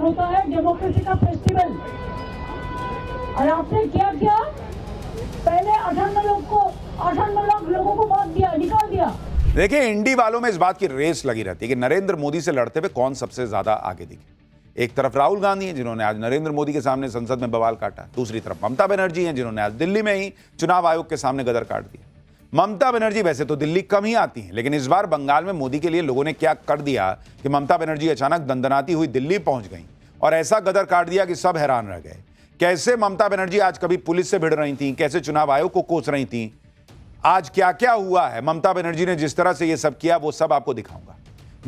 होता है डेमोक्रेसी का फेस्टिवल। और आपने क्या किया? पहले 58 लाख लोगों को मौत दिया, निकाल दिया। देखिए, इंडी वालों में इस बात की रेस लगी रहती है कि नरेंद्र मोदी से लड़ते हुए कौन सबसे ज्यादा आगे दिखे। एक तरफ राहुल गांधी हैं जिन्होंने आज नरेंद्र मोदी के सामने संसद में बवाल काटा, दूसरी तरफ ममता बनर्जी हैं जिन्होंने आज दिल्ली में ही चुनाव आयोग के सामने गदर काट दिया। ममता बनर्जी वैसे तो दिल्ली कम ही आती हैं, लेकिन इस बार बंगाल में मोदी के लिए लोगों ने क्या कर दिया कि ममता बनर्जी अचानक दंदनाती हुई दिल्ली पहुंच गई और ऐसा गदर काट दिया कि सब हैरान रह गए। कैसे ममता बनर्जी आज कभी पुलिस से भिड़ रही थी, कैसे चुनाव आयोग को कोस रही थी, आज क्या क्या हुआ है, ममता बनर्जी ने जिस तरह से यह सब किया, वो सब आपको दिखाऊंगा।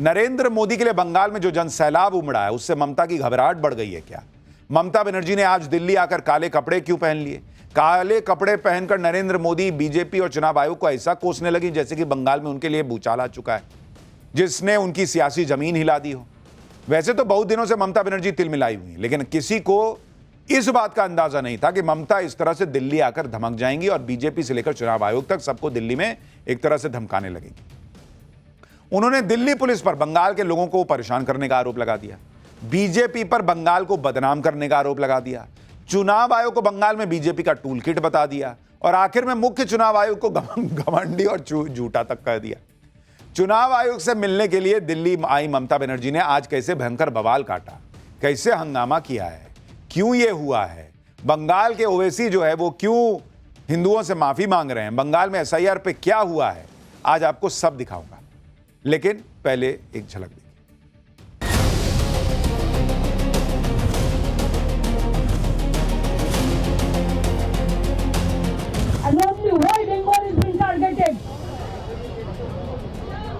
नरेंद्र मोदी के लिए बंगाल में जो जनसैलाब उमड़ा है, उससे ममता की घबराहट बढ़ गई है क्या? ममता बनर्जी ने आज दिल्ली आकर काले कपड़े क्यों पहन लिए? काले कपड़े पहनकर नरेंद्र मोदी, बीजेपी और चुनाव आयोग को ऐसा कोसने लगी जैसे कि बंगाल में उनके लिए भूचाल आ चुका है, जिसने उनकी सियासी जमीन हिला दी हो। वैसे तो बहुत दिनों से ममता बनर्जी तिलमिलाई हुई, लेकिन किसी को इस बात का अंदाजा नहीं था कि ममता इस तरह से दिल्ली आकर धमक जाएंगी और बीजेपी से लेकर चुनाव आयोग तक सबको दिल्ली में एक तरह से धमकाने लगेंगी। उन्होंने दिल्ली पुलिस पर बंगाल के लोगों को परेशान करने का आरोप लगा दिया, बीजेपी पर बंगाल को बदनाम करने का आरोप लगा दिया, चुनाव आयोग को बंगाल में बीजेपी का टूल किट बता दिया और आखिर में मुख्य चुनाव आयोग को घमंडी और झूठा तक कह दिया। चुनाव आयोग से मिलने के लिए दिल्ली आई ममता बनर्जी ने आज कैसे भयंकर बवाल काटा, कैसे हंगामा किया है, क्यों ये हुआ है, बंगाल के ओवैसी जो है वो क्यों हिंदुओं से माफी मांग रहे हैं, बंगाल में एसआईआर पे क्या हुआ है, आज आपको सब दिखाऊंगा। लेकिन पहले एक झलक देखिए।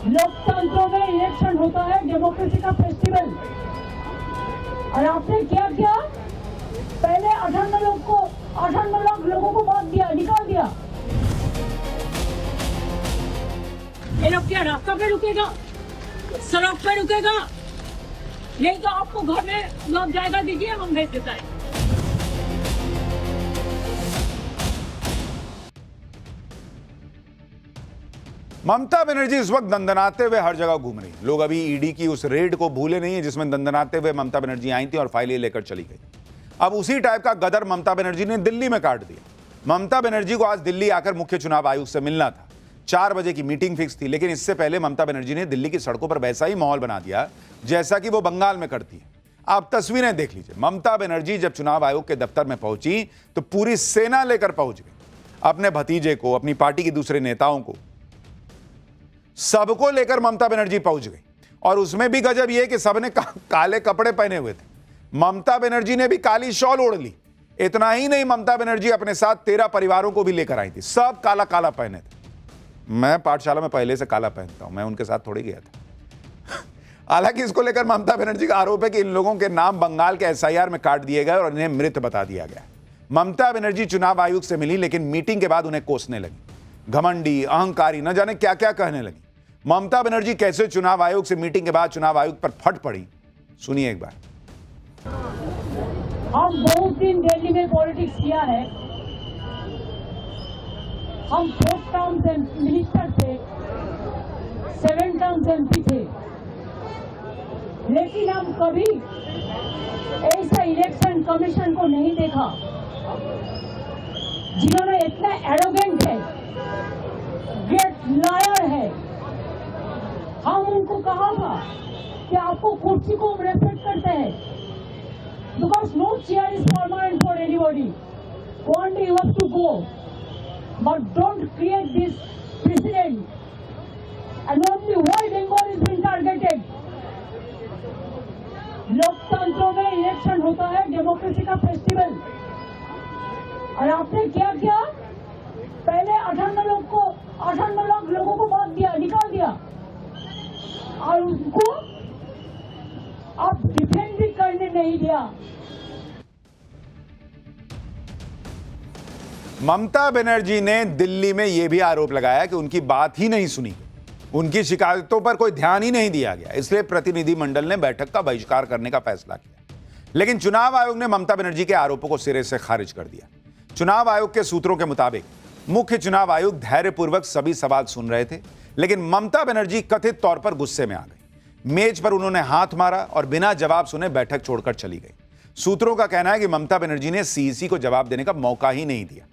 लोकतंत्र में इलेक्शन होता है डेमोक्रेसी का फेस्टिवल। और आपने क्या किया? पहले 58 लाख लोगों को मौत दिया, निकाल दिया। ये लोग क्या रास्ता पे रुकेगा, सड़क पे रुकेगा? नहीं तो आपको घर में लोग जायगा दीजिए, हम भेज देता है। ममता बनर्जी इस वक्त दंदनाते हुए हर जगह घूम रही है। लोग अभी ईडी की उस रेड को भूले नहीं है जिसमें दंदनाते हुए ममता बनर्जी आई थी और फाइलें लेकर चली गई। अब उसी टाइप का गदर ममता बनर्जी ने दिल्ली में काट दिया। ममता बनर्जी को आज दिल्ली आकर मुख्य चुनाव आयुक्त से मिलना था, 4 बजे की मीटिंग फिक्स थी, लेकिन इससे पहले ममता बनर्जी ने दिल्ली की सड़कों पर वैसा ही माहौल बना दिया जैसा कि वो बंगाल में करती है। आप तस्वीरें देख लीजिए। ममता बनर्जी जब चुनाव आयोग के दफ्तर में पहुंची तो पूरी सेना लेकर पहुंच गई, अपने भतीजे को, अपनी पार्टी के दूसरे नेताओं को, सबको लेकर ममता बनर्जी पहुंच गई। और उसमें भी गजब यह कि सबने काले कपड़े पहने हुए थे। ममता बनर्जी ने भी काली शॉल ओढ़ ली। इतना ही नहीं, ममता बनर्जी अपने साथ 13 परिवारों को भी लेकर आई थी, सब काला काला पहने थे। मैं पाठशाला में पहले से काला पहनता हूं, मैं उनके साथ थोड़ी गया था। हालांकि इसको लेकर ममता बनर्जी का आरोप है कि इन लोगों के नाम बंगाल के एसआईआर में काट दिए गए और इन्हें मृत बता दिया गया। ममता बनर्जी चुनाव आयोग से मिली, लेकिन मीटिंग के बाद उन्हें कोसने लगी, घमंडी, अहंकारी, न जाने क्या क्या कहने लगी। ममता बनर्जी कैसे चुनाव आयोग से मीटिंग के बाद चुनाव आयोग पर फट पड़ी, सुनिए एक बार। हम बहुत दिन दिल्ली में पॉलिटिक्स किया है। हम 4 टर्म्स मिनिस्टर थे, 7 टर्म्स एमपी थे, लेकिन हम कभी ऐसा इलेक्शन कमीशन को नहीं देखा जिन्होंने इतना एरोगेंट है, ग्रेट लायर है। हम उनको कहा था कि आपको कुर्सी को रेस्पेक्ट करते हैं, because no chair is permanent for anybody. One day you have to go, but don't create this precedent. And only why Bengal is being targeted? लोकतंत्र में इलेक्शन होता है डेमोक्रेसी का फेस्टिवल। और आपने क्या किया? पहले 58 लाख लोगों को मौत दिया, निकाल दिया, और उनको आप डिफेंड भी करने नहीं दिया। ममता बनर्जी ने दिल्ली में यह भी आरोप लगाया कि उनकी बात ही नहीं सुनी, उनकी शिकायतों पर कोई ध्यान ही नहीं दिया गया, इसलिए प्रतिनिधिमंडल ने बैठक का बहिष्कार करने का फैसला किया। लेकिन चुनाव आयोग ने ममता बनर्जी के आरोपों को सिरे से खारिज कर दिया। चुनाव आयोग के सूत्रों के मुताबिक मुख्य चुनाव आयुक्त धैर्यपूर्वक सभी सवाल सुन रहे थे, लेकिन ममता बनर्जी कथित तौर पर गुस्से में आ गई। मेज पर उन्होंने हाथ मारा और बिना जवाब सुने बैठक छोड़कर चली गई। सूत्रों का कहना है कि ममता बनर्जी ने सीईसी को जवाब देने का मौका ही नहीं दिया।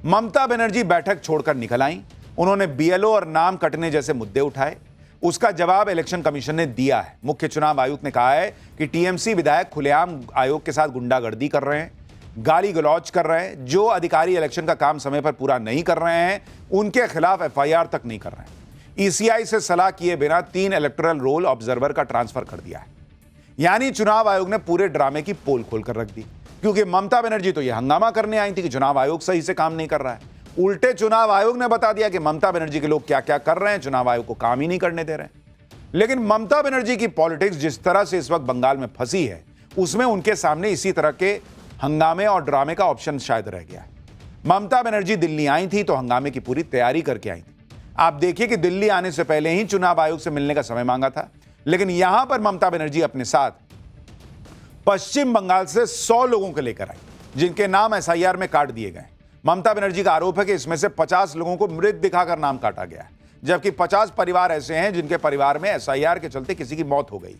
ममता बनर्जी बैठक छोड़कर निकल आई। उन्होंने बीएलओ और नाम कटने जैसे मुद्दे उठाए। उसका जवाब इलेक्शन कमीशन ने दिया है। मुख्य चुनाव आयुक्त ने कहा है कि टीएमसी विधायक खुलेआम आयोग के साथ गुंडागर्दी कर रहे हैं, गाली गलौज कर रहे हैं। जो अधिकारी इलेक्शन का काम समय पर पूरा नहीं कर रहे हैं उनके खिलाफ एफआईआर तक नहीं कर रहे हैं। ईसीआई से सलाह किए बिना 3 इलेक्टोरल रोल ऑब्जर्वर का ट्रांसफर कर दिया है। यानी चुनाव आयोग ने पूरे ड्रामे की पोल खोलकर रख दी, क्योंकि ममता बनर्जी तो यह हंगामा करने आई थी कि चुनाव आयोग सही से काम नहीं कर रहा है। उल्टे चुनाव आयोग ने बता दिया कि ममता बनर्जी के लोग क्या क्या कर रहे हैं, चुनाव आयोग को काम ही नहीं करने दे रहे हैं। लेकिन ममता बनर्जी की पॉलिटिक्स जिस तरह से इस वक्त बंगाल में फंसी है, उसमें उनके सामने इसी तरह के हंगामे और ड्रामे का ऑप्शन शायद रह गया है। ममता बनर्जी दिल्ली आई थी तो हंगामे की पूरी तैयारी करके आई थी। आप देखिए कि दिल्ली आने से पहले ही चुनाव आयोग से मिलने का समय मांगा था, लेकिन यहां पर ममता बनर्जी अपने साथ पश्चिम बंगाल से 100 लोगों को लेकर आई, जिनके नाम एसआईआर में काट दिए गए। ममता बनर्जी का आरोप है कि इसमें से 50 लोगों को मृत दिखाकर नाम काटा गया है, जबकि 50 परिवार ऐसे हैं जिनके परिवार में एसआईआर के चलते किसी की मौत हो गई।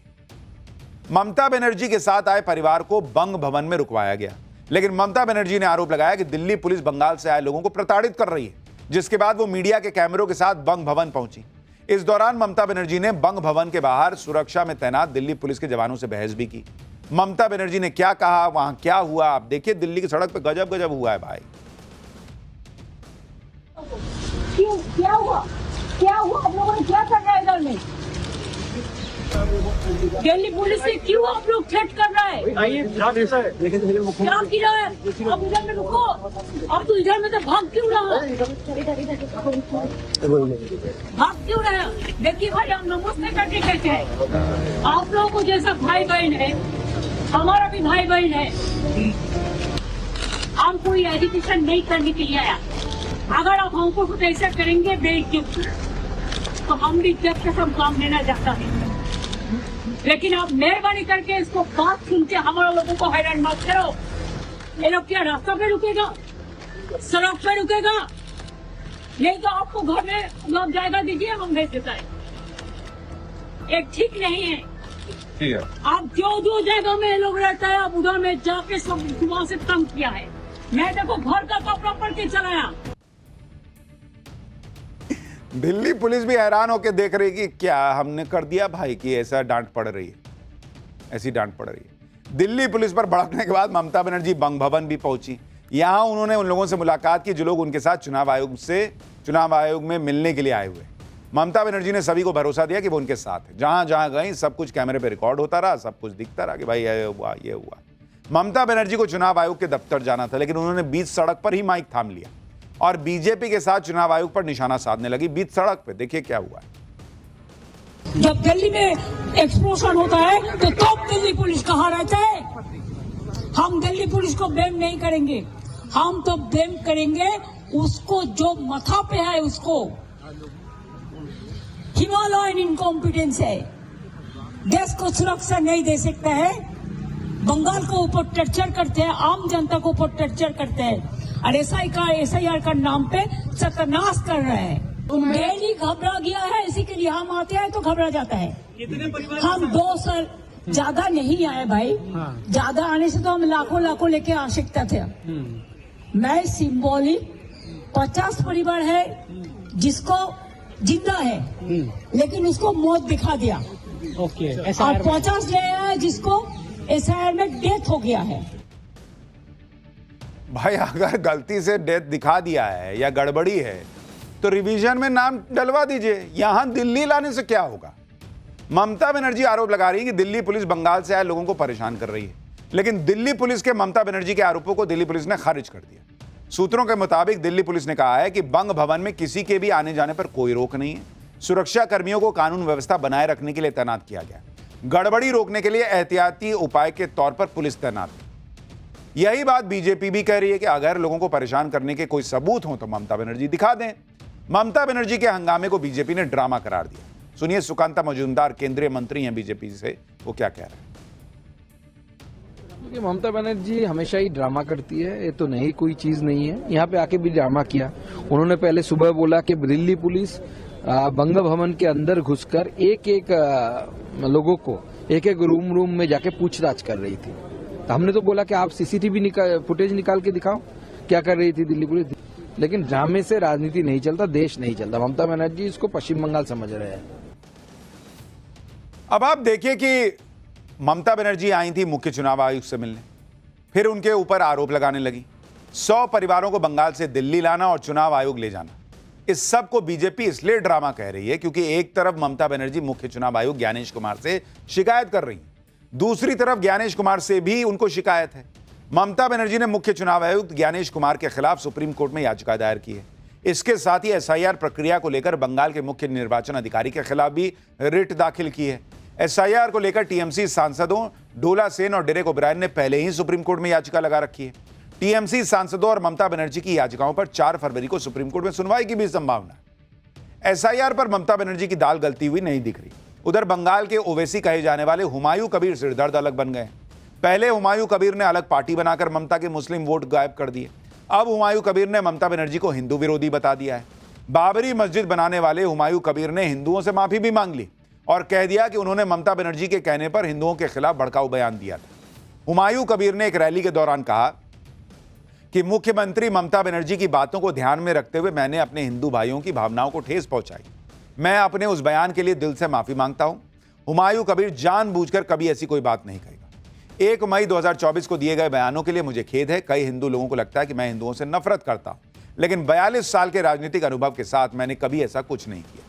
ममता बनर्जी के साथ आए परिवार को बंग भवन में रुकवाया गया, लेकिन ममता बनर्जी ने आरोप लगाया कि दिल्ली पुलिस बंगाल से आए लोगों को प्रताड़ित कर रही है, जिसके बाद वो मीडिया के कैमरों के साथ बंग भवन पहुंची। इस दौरान ममता बनर्जी ने बंग भवन के बाहर सुरक्षा में तैनात दिल्ली पुलिस के जवानों से बहस भी की। ममता बनर्जी ने क्या कहा, वहां क्या हुआ, आप देखिए। दिल्ली की सड़क पर गजब गजब हुआ है भाई। क्यों, क्या हुआ आप लोगों ने क्या कर रहा है इधर में? दिल्ली पुलिस से क्यों आप लोग थ्रेट कर रहा है? क्या की रहा है? अब इधर में रुको। अब तो इधर में तो भाग क्यों रहा है? देखिए भाई, हम नमस्ते करके कहते हैं, आप लोगों को जैसा भाई बहन है, हमारा भी भाई बहन है। हम कोई एजुकेशन नहीं करने के लिए आया। अगर आप हमको कुछ ऐसा करेंगे बेइज्जत, तो हम भी जब तक हम काम लेना चाहता है। लेकिन आप मेहरबानी करके इसको बात सुनते हमारे लोगों को हैरान मत करो। ये लोग क्या रास्ता पे रुकेगा, सड़क पे रुकेगा? नहीं तो आपको घर में लोग जायगा दीजिए, हम भेज देता है। एक ठीक नहीं है। ठीक है, आप जो जगह में लोग रहता है, आप उधर में जाके सब वहां से तंग किया है। मैं देखो घर का कपड़ा पड़ के चलाया। दिल्ली पुलिस भी हैरान होकर देख रही कि क्या हमने कर दिया भाई कि ऐसा डांट पड़ रही है, ऐसी डांट पड़ रही है। दिल्ली पुलिस पर भड़कने के बाद ममता बनर्जी बंग भवन भी पहुंची। यहां उन्होंने उन लोगों से मुलाकात की जो लोग उनके साथ चुनाव आयोग में मिलने के लिए आए हुए। ममता बनर्जी ने सभी को भरोसा दिया कि वो उनके साथ है। जहां जहां गई सब कुछ कैमरे पे रिकॉर्ड होता रहा, सब कुछ दिखता रहा कि भाई ये हुआ। ममता बनर्जी को चुनाव आयोग के दफ्तर जाना था, लेकिन उन्होंने बीच सड़क पर ही माइक थाम लिया और बीजेपी के साथ चुनाव आयोग पर निशाना साधने लगी बीच सड़क पे। देखिए क्या हुआ है। जब दिल्ली में एक्सप्लोजन होता है तो तब दिल्ली पुलिस कहाँ रहता है? हम दिल्ली पुलिस को ब्लेम नहीं करेंगे, हम तो ब्लेम करेंगे उसको जो माथा पे है, उसको। हिमालयन इनकॉम्पिटेंस है, देश को सुरक्षा नहीं दे सकता है, बंगाल को ऊपर टर्चर करते हैं, आम जनता को ऊपर टर्चर करते हैं और एसआईआर का नाम पे सत्यानाश कर रहे हैं। डेली घबरा गया है, इसी के लिए हम आते हैं तो घबरा जाता है। हम 2 साल ज्यादा नहीं आए भाई, ज्यादा आने से तो हम लाखों लेके आ सकते थे। मैं सिंबॉलिक 50 परिवार है जिसको जिंदा है, लेकिन उसको मौत दिखा दिया। और 50 ले आया जिसको एसआईआर में डेथ हो गया है। भाई अगर गलती से डेथ दिखा दिया है या गड़बड़ी है तो रिवीजन में नाम डलवा दीजिए। यहां दिल्ली लाने से क्या होगा? ममता बनर्जी आरोप लगा रही है कि दिल्ली पुलिस बंगाल से आए लोगों को परेशान कर रही है, लेकिन दिल्ली पुलिस के ममता बनर्जी के आरोपों को दिल्ली पुलिस ने खारिज कर दिया। सूत्रों के मुताबिक दिल्ली पुलिस ने कहा है कि बंग भवन में किसी के भी आने जाने पर कोई रोक नहीं है। सुरक्षा कर्मियों को कानून व्यवस्था बनाए रखने के लिए तैनात किया गया। गड़बड़ी रोकने के लिए एहतियाती उपाय के तौर पर पुलिस तैनात है। यही बात बीजेपी भी कह रही है कि अगर लोगों को परेशान करने के कोई सबूत हो तो ममता बनर्जी दिखा दें। ममता बनर्जी के हंगामे को बीजेपी ने ड्रामा करार दिया। सुनिए सुकांता मजूमदार, केंद्रीय मंत्री हैं बीजेपी से, वो क्या कह रहे हैं। ममता बनर्जी हमेशा ही ड्रामा करती है, ये तो नहीं कोई चीज नहीं है। यहाँ पे आके भी ड्रामा किया उन्होंने। पहले सुबह बोला कि दिल्ली पुलिस बंग भवन के अंदर घुसकर एक एक लोगों को एक एक रूम में जाके पूछताछ कर रही थी। तो हमने तो बोला कि आप सीसीटीवी फुटेज निकाल के दिखाओ क्या कर रही थी दिल्ली पुलिस। लेकिन ड्रामे से राजनीति नहीं चलता, देश नहीं चलता। ममता बनर्जी इसको पश्चिम बंगाल समझ रहे हैं। अब आप देखिए कि ममता बनर्जी आई थी मुख्य चुनाव आयुक्त से मिलने, फिर उनके ऊपर आरोप लगाने लगी 100 परिवारों को बंगाल से दिल्ली लाना और चुनाव आयोग ले जाना। इस सब को बीजेपी इसलिए ड्रामा कह रही है क्योंकि एक तरफ ममता बनर्जी मुख्य चुनाव आयुक्त ज्ञानेश कुमार से शिकायत कर रही है, दूसरी तरफ ज्ञानेश कुमार से भी उनको शिकायत है। ममता बनर्जी ने मुख्य चुनाव आयुक्त ज्ञानेश कुमार के खिलाफ सुप्रीम कोर्ट में याचिका दायर की है। इसके साथ ही एसआईआर प्रक्रिया को लेकर बंगाल के मुख्य निर्वाचन अधिकारी के खिलाफ भी रिट दाखिल की है। एसआईआर को लेकर टीएमसी सांसदों डोला सेन और डेरेक ओब्रायन ने पहले ही सुप्रीम कोर्ट में याचिका लगा रखी है। टीएमसी सांसदों और ममता बनर्जी की याचिकाओं पर 4 फरवरी को सुप्रीम कोर्ट में सुनवाई की भी संभावना। एसआईआर पर ममता बनर्जी की दाल गलती हुई नहीं दिख रही। उधर बंगाल के ओवैसी कहे जाने वाले हुमायूं कबीर सिरदर्द अलग बन गए। पहले हुमायूं कबीर ने अलग पार्टी बनाकर ममता के मुस्लिम वोट गायब कर दिए। अब हुमायूं कबीर ने ममता बनर्जी को हिंदू विरोधी बता दिया है। बाबरी मस्जिद बनाने वाले हुमायूं कबीर ने हिंदुओं से माफी भी मांग ली और कह दिया कि उन्होंने ममता बनर्जी के कहने पर हिंदुओं के खिलाफ भड़काऊ बयान दिया था। हुमायूं कबीर ने एक रैली के दौरान कहा कि मुख्यमंत्री ममता बनर्जी की बातों को ध्यान में रखते हुए मैंने अपने हिंदू भाइयों की भावनाओं को ठेस पहुंचाई। मैं अपने उस बयान के लिए दिल से माफी मांगता हूं। हुमायूं कबीर जानबूझकर कभी ऐसी कोई बात नहीं कहेगा। 1 मई 2024 को दिए गए बयानों के लिए मुझे खेद है। कई हिंदू लोगों को लगता है कि मैं हिंदुओं से नफरत करता हूं, लेकिन 42 साल के राजनीतिक अनुभव के साथ मैंने कभी ऐसा कुछ नहीं किया।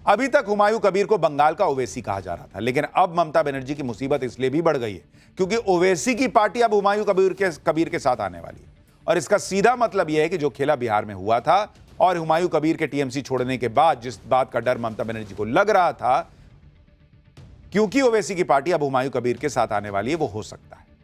अभी तक हुमायूं कबीर को बंगाल का ओवैसी कहा जा रहा था, लेकिन अब ममता बनर्जी की मुसीबत इसलिए भी बढ़ गई है क्योंकि ओवैसी की पार्टी अब हुमायूं कबीर के साथ आने वाली है। और इसका सीधा मतलब यह है कि जो खेला बिहार में हुआ था और हुमायूं कबीर के टीएमसी छोड़ने के बाद जिस बात का डर ममता बनर्जी को लग रहा था, क्योंकि ओवैसी की पार्टी अब हुमायूं कबीर के साथ आने वाली है, वो हो सकता है।